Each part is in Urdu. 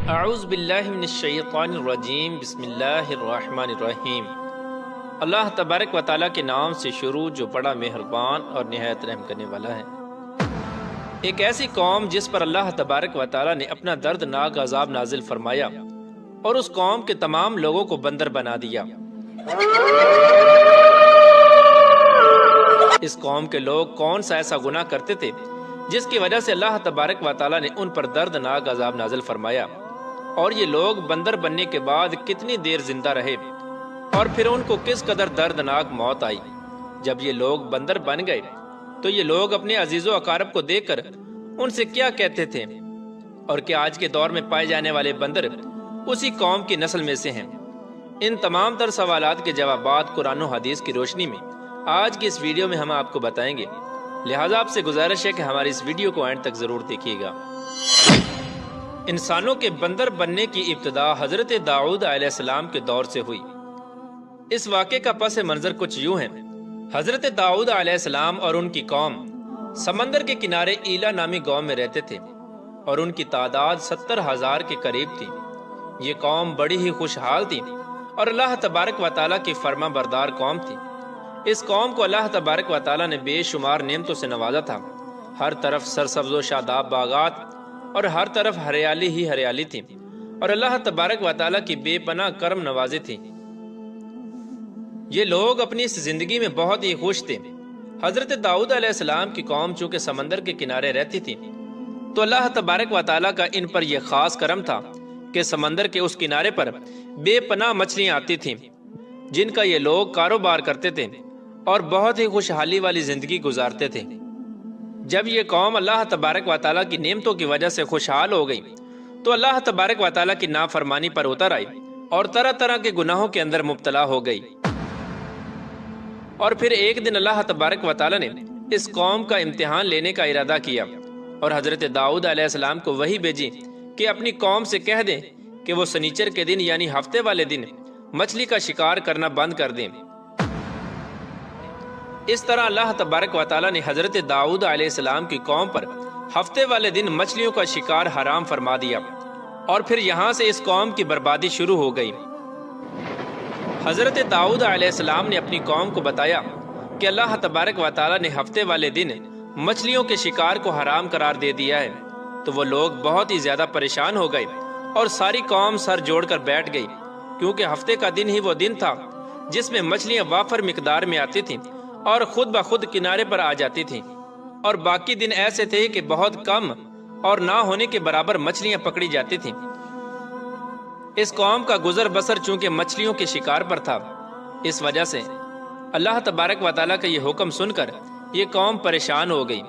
اعوذ باللہ من الشیطان الرجیم بسم اللہ الرحمن الرحیم۔ اللہ تبارک و تعالیٰ کے نام سے شروع جو بڑا مہربان اور نہایت رحم کرنے والا ہے۔ ایک ایسی قوم جس پر اللہ تبارک و تعالیٰ نے اپنا دردناک عذاب نازل فرمایا اور اس قوم کے تمام لوگوں کو بندر بنا دیا۔ اس قوم کے لوگ کون سا ایسا گناہ کرتے تھے جس کی وجہ سے اللہ تبارک و تعالیٰ نے ان پر دردناک عذاب نازل فرمایا، اور یہ لوگ بندر بننے کے بعد کتنی دیر زندہ رہے اور پھر ان کو کس قدر دردناک موت آئی۔ جب یہ لوگ بندر بن گئے تو یہ لوگ اپنے عزیز و اقارب کو دیکھ کر ان سے کیا کہتے تھے، اور کیا آج کے دور میں پائے جانے والے بندر اسی قوم کی نسل میں سے ہیں؟ ان تمام تر سوالات کے جوابات قرآن و حدیث کی روشنی میں آج کی اس ویڈیو میں ہم آپ کو بتائیں گے، لہٰذا آپ سے گزارش ہے کہ ہماری اس ویڈیو کو اینڈ تک ضرور دیکھیے گا۔ انسانوں کے بندر بننے کی ابتدا حضرت داؤد علیہ السلام کے دور سے ہوئی۔ اس واقعے کا پس منظر کچھ یوں ہے۔ حضرت داؤد علیہ السلام اور ان کی قوم سمندر کے کنارے ایلا نامی گاؤں میں رہتے تھے اور ان کی تعداد 70,000 کے قریب تھی۔ یہ قوم بڑی ہی خوشحال تھی اور اللہ تبارک و تعالیٰ کی فرما بردار قوم تھی۔ اس قوم کو اللہ تبارک و تعالیٰ نے بے شمار نعمتوں سے نوازا تھا۔ ہر طرف سرسبز و شاداب باغات اور ہر طرف ہریالی ہی ہریالی تھی، اور اللہ تبارک و تعالیٰ کی بے پناہ کرم نوازی تھی۔ یہ لوگ اپنی اس زندگی میں بہت ہی خوش تھے۔ حضرت داؤد علیہ السلام کی قوم چونکہ سمندر کے کنارے رہتی تھی تو اللہ تبارک و تعالیٰ کا ان پر یہ خاص کرم تھا کہ سمندر کے اس کنارے پر بے پناہ مچھلیاں آتی تھیں جن کا یہ لوگ کاروبار کرتے تھے اور بہت ہی خوشحالی والی زندگی گزارتے تھے۔ جب یہ قوم اللہ تبارک و تعالیٰ کی نعمتوں کی وجہ سے خوشحال ہو گئی تو اللہ تبارک و تعالیٰ کی نافرمانی پر اتر آئی اور طرح طرح کے گناہوں کے اندر مبتلا ہو گئی۔ اور پھر ایک دن اللہ تبارک و تعالیٰ نے اس قوم کا امتحان لینے کا ارادہ کیا اور حضرت داؤد علیہ السلام کو وحی بھیجی کہ اپنی قوم سے کہہ دیں کہ وہ سنیچر کے دن یعنی ہفتے والے دن مچھلی کا شکار کرنا بند کر دیں۔ اس طرح اللہ تبارک و تعالیٰ نے حضرت داؤد علیہ السلام کی قوم پر ہفتے والے دن مچھلیوں کا شکار حرام فرما دیا، اور پھر یہاں سے اس قوم کی بربادی شروع ہو گئی۔ حضرت داؤد علیہ السلام نے اپنی قوم کو بتایا کہ اللہ تبارک و تعالیٰ نے ہفتے والے دن مچھلیوں کے شکار کو حرام قرار دے دیا ہے، تو وہ لوگ بہت ہی زیادہ پریشان ہو گئے اور ساری قوم سر جوڑ کر بیٹھ گئی، کیونکہ ہفتے کا دن ہی وہ دن تھا جس میں مچھلیاں وافر مقدار میں آتی تھیں اور خود بخود کنارے پر آ جاتی تھیں، اور باقی دن ایسے تھے کہ بہت کم اور نہ ہونے کے برابر مچھلیاں پکڑی جاتی تھیں۔ اس قوم کا گزر بسر چونکہ مچھلیوں کے شکار پر تھا، اس وجہ سے اللہ تبارک و تعالیٰ کا یہ حکم سن کر یہ قوم پریشان ہو گئی۔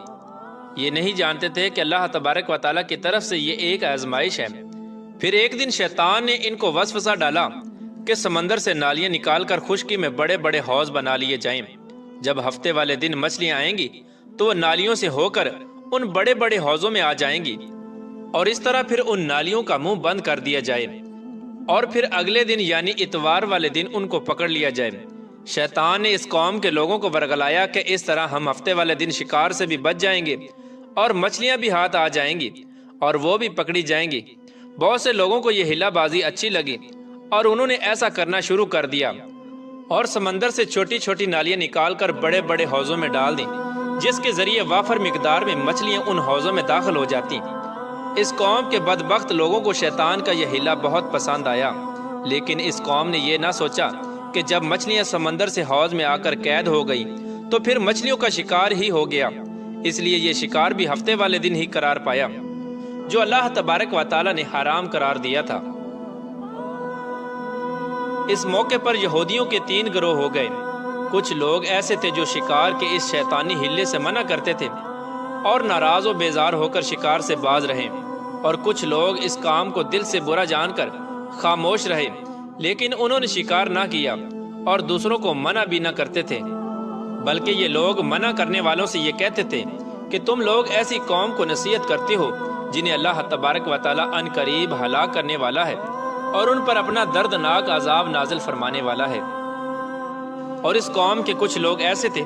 یہ نہیں جانتے تھے کہ اللہ تبارک و تعالیٰ کی طرف سے یہ ایک آزمائش ہے۔ پھر ایک دن شیطان نے ان کو وسوسہ ڈالا کہ سمندر سے نالیاں نکال کر خشکی میں بڑے بڑے حوض بنا لیے جائیں۔ جب ہفتے والے دن مچھلیاں آئیں گی تو وہ نالیوں سے ہو کر ان بڑے بڑے حوضوں میں آ جائیں گی، اور اس طرح پھر ان نالیوں کا منہ بند کر دیا جائے، اور پھر اگلے دن یعنی اتوار والے دن ان کو پکڑ لیا جائے۔ شیطان نے اس قوم کے لوگوں کو ورگلایا کہ اس طرح ہم ہفتے والے دن شکار سے بھی بچ جائیں گے اور مچھلیاں بھی ہاتھ آ جائیں گی اور وہ بھی پکڑی جائیں گی۔ بہت سے لوگوں کو یہ ہلا بازی اچھی لگی اور انہوں نے ایسا کرنا شروع کر دیا اور سمندر سے چھوٹی چھوٹی نالیاں نکال کر بڑے بڑے حوضوں میں ڈال دیں، جس کے ذریعے وافر مقدار میں مچھلیاں ان حوضوں میں داخل ہو جاتی۔ اس قوم کے بدبخت لوگوں کو شیطان کا یہ ہیلا بہت پسند آیا، لیکن اس قوم نے یہ نہ سوچا کہ جب مچھلیاں سمندر سے حوض میں آ کر قید ہو گئی تو پھر مچھلیوں کا شکار ہی ہو گیا، اس لیے یہ شکار بھی ہفتے والے دن ہی قرار پایا جو اللہ تبارک و تعالیٰ نے حرام قرار دیا تھا۔ اس موقع پر یہودیوں کے 3 گروہ ہو گئے۔ کچھ لوگ ایسے تھے جو شکار کے اس شیطانی ہلے سے منع کرتے تھے اور ناراض و بیزار ہو کر شکار سے باز رہے، اور کچھ لوگ اس کام کو دل سے برا جان کر خاموش رہے، لیکن انہوں نے شکار نہ کیا اور دوسروں کو منع بھی نہ کرتے تھے، بلکہ یہ لوگ منع کرنے والوں سے یہ کہتے تھے کہ تم لوگ ایسی قوم کو نصیحت کرتے ہو جنہیں اللہ تبارک و تعالیٰ ان قریب ہلاک کرنے والا ہے اور ان پر اپنا دردناک عذاب نازل فرمانے والا ہے۔ اور اس قوم کے کچھ لوگ ایسے تھے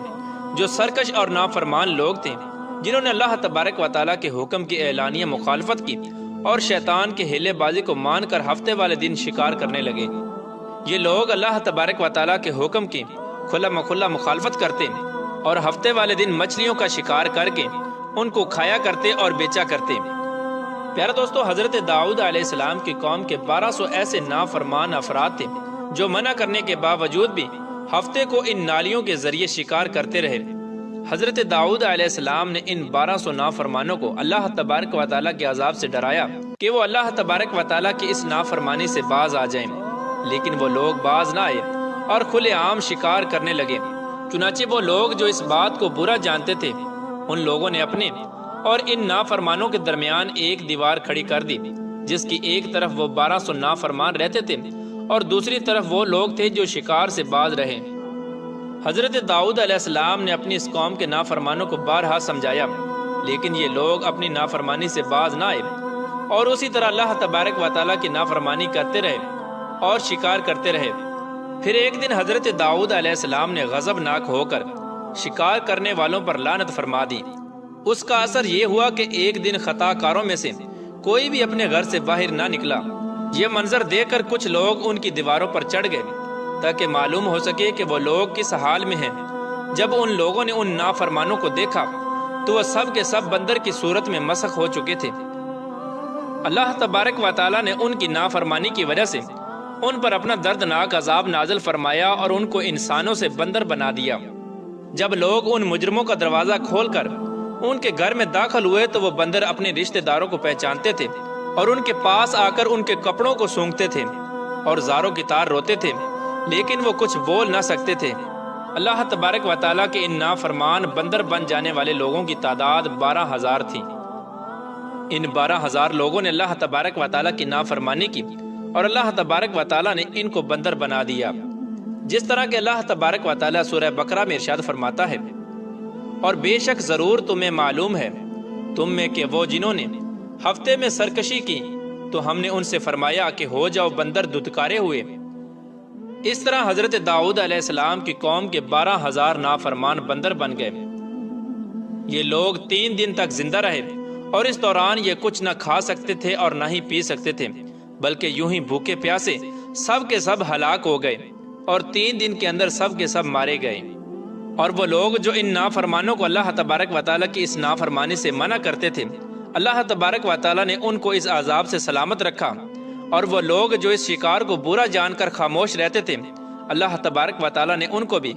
جو سرکش اور نافرمان لوگ تھے، جنہوں نے اللہ تبارک و تعالیٰ کے حکم کی اعلانیہ مخالفت کی اور شیطان کے ہیلے بازی کو مان کر ہفتے والے دن شکار کرنے لگے۔ یہ لوگ اللہ تبارک و تعالیٰ کے حکم کی کھلا مکھلا مخالفت کرتے اور ہفتے والے دن مچھلیوں کا شکار کر کے ان کو کھایا کرتے اور بیچا کرتے۔ پیارے دوستو، حضرت داؤد علیہ السلام کی قوم کے 1200 ایسے نافرمان افراد تھے جو منع کرنے کے باوجود بھی ہفتے کو ان نالیوں کے ذریعے شکار کرتے رہے۔ حضرت داؤد علیہ السلام نے ان 1200 نافرمانوں کو اللہ تبارک و تعالیٰ کے عذاب سے ڈرایا کہ وہ اللہ تبارک و تعالیٰ کی اس نافرمانی سے باز آ جائیں، لیکن وہ لوگ باز نہ آئے اور کھلے عام شکار کرنے لگے۔ چنانچہ وہ لوگ جو اس بات کو برا جانتے تھے، ان لوگوں نے اپنے اور ان نافرمانوں کے درمیان ایک دیوار کھڑی کر دی، جس کی ایک طرف وہ 1200 نافرمان رہتے تھے اور دوسری طرف وہ لوگ تھے جو شکار سے باز رہے۔ حضرت داؤد علیہ السلام نے اپنی اس قوم کے نافرمانوں کو بارہا سمجھایا، لیکن یہ لوگ اپنی نافرمانی سے باز نہ آئے اور اسی طرح اللہ تبارک و تعالیٰ کی نافرمانی کرتے رہے اور شکار کرتے رہے۔ پھر ایک دن حضرت داؤد علیہ السلام نے غضبناک ہو کر شکار کرنے والوں پر لعنت فرما دی۔ اس کا اثر یہ ہوا کہ ایک دن خطا کاروں میں سے کوئی بھی اپنے گھر سے باہر نہ نکلا۔ یہ منظر دیکھ کر کچھ لوگ ان کی دیواروں پر چڑھ گئے تاکہ معلوم ہو سکے کہ وہ لوگ کس حال میں ہیں۔ جب ان لوگوں نے ان نافرمانوں کو دیکھا تو وہ سب کے سب بندر کی صورت میں مسخ ہو چکے تھے۔ اللہ تبارک و تعالیٰ نے ان کی نافرمانی کی وجہ سے ان پر اپنا دردناک عذاب نازل فرمایا اور ان کو انسانوں سے بندر بنا دیا۔ جب لوگ ان مجرموں کا دروازہ کھول کر ان کے گھر میں داخل ہوئے تو وہ بندر اپنے رشتہ داروں کو پہچانتے تھے اور ان کے پاس آ کر ان کے کپڑوں کو سونگھتے تھے اور زاروں کی طرح روتے تھے، لیکن وہ کچھ بول نہ سکتے تھے۔ اللہ تبارک و تعالیٰ کے ان نافرمان بندر بن جانے والے لوگوں کی تعداد 12,000 تھی۔ ان 12,000 لوگوں نے اللہ تبارک و تعالیٰ کی نافرمانی کی اور اللہ تبارک و تعالیٰ نے ان کو بندر بنا دیا، جس طرح کہ اللہ تبارک و تعالیٰ سورہ بقرہ میں ارشاد فرماتا ہے، اور بے شک ضرور تمہیں معلوم ہے تم میں کہ وہ جنہوں نے ہفتے میں سرکشی کی تو ہم نے ان سے فرمایا کہ ہو جاؤ بندر دھتکارے ہوئے۔ اس طرح حضرت داؤد علیہ السلام کی قوم کے 12,000 نافرمان بندر بن گئے۔ یہ لوگ 3 دن تک زندہ رہے اور اس دوران یہ کچھ نہ کھا سکتے تھے اور نہ ہی پی سکتے تھے، بلکہ یوں ہی بھوکے پیاسے سب کے سب ہلاک ہو گئے اور 3 دن کے اندر سب کے سب مارے گئے۔ اور وہ لوگ جو ان نافرمانوں کو اللہ تبارک و تعالیٰ کی اس نافرمانی سے منع کرتے تھے، اللہ تبارک و تعالیٰ نے ان کو اس عذاب سے سلامت رکھا، اور وہ لوگ جو اس شکار کو برا جان کر خاموش رہتے تھے، اللہ تبارک و تعالیٰ نے ان کو بھی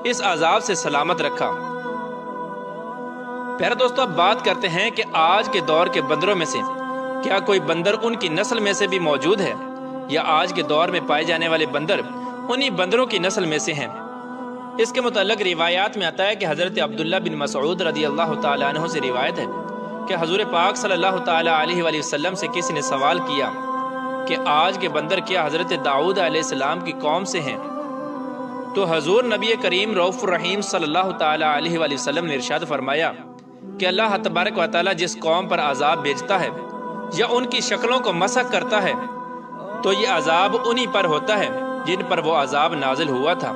اس عذاب سے سلامت رکھا۔ پیارے دوستو، اب بات کرتے ہیں کہ آج کے دور کے بندروں میں سے کیا کوئی بندر ان کی نسل میں سے بھی موجود ہے، یا آج کے دور میں پائے جانے والے بندر انہی بندروں کی نسل میں سے ہیں؟ اس کے متعلق روایات میں آتا ہے کہ حضرت عبداللہ بن مسعود رضی اللہ تعالیٰ عنہ سے روایت ہے کہ حضور پاک صلی اللہ تعالیٰ علیہ وآلہ وسلم سے کسی نے سوال کیا کہ آج کے بندر کیا حضرت داؤد علیہ السلام کی قوم سے ہیں؟ تو حضور نبی کریم رؤوف الرحیم صلی اللہ تعالیٰ علیہ وآلہ وسلم نے ارشاد فرمایا کہ اللہ تبارک و تعالیٰ جس قوم پر عذاب بھیجتا ہے یا ان کی شکلوں کو مسخ کرتا ہے تو یہ عذاب انہی پر ہوتا ہے جن پر وہ عذاب نازل ہوا تھا،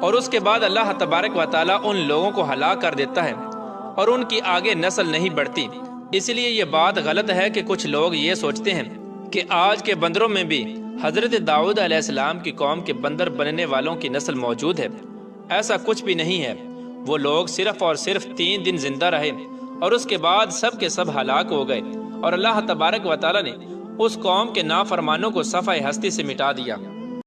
اور اس کے بعد اللہ تبارک و تعالیٰ ان لوگوں کو ہلاک کر دیتا ہے اور ان کی آگے نسل نہیں بڑھتی۔ اس لیے یہ بات غلط ہے کہ کچھ لوگ یہ سوچتے ہیں کہ آج کے بندروں میں بھی حضرت داؤد علیہ السلام کی قوم کے بندر بننے والوں کی نسل موجود ہے۔ ایسا کچھ بھی نہیں ہے۔ وہ لوگ صرف اور صرف 3 دن زندہ رہے اور اس کے بعد سب کے سب ہلاک ہو گئے، اور اللہ تبارک و تعالیٰ نے اس قوم کے نافرمانوں کو صفحہ ہستی سے مٹا دیا۔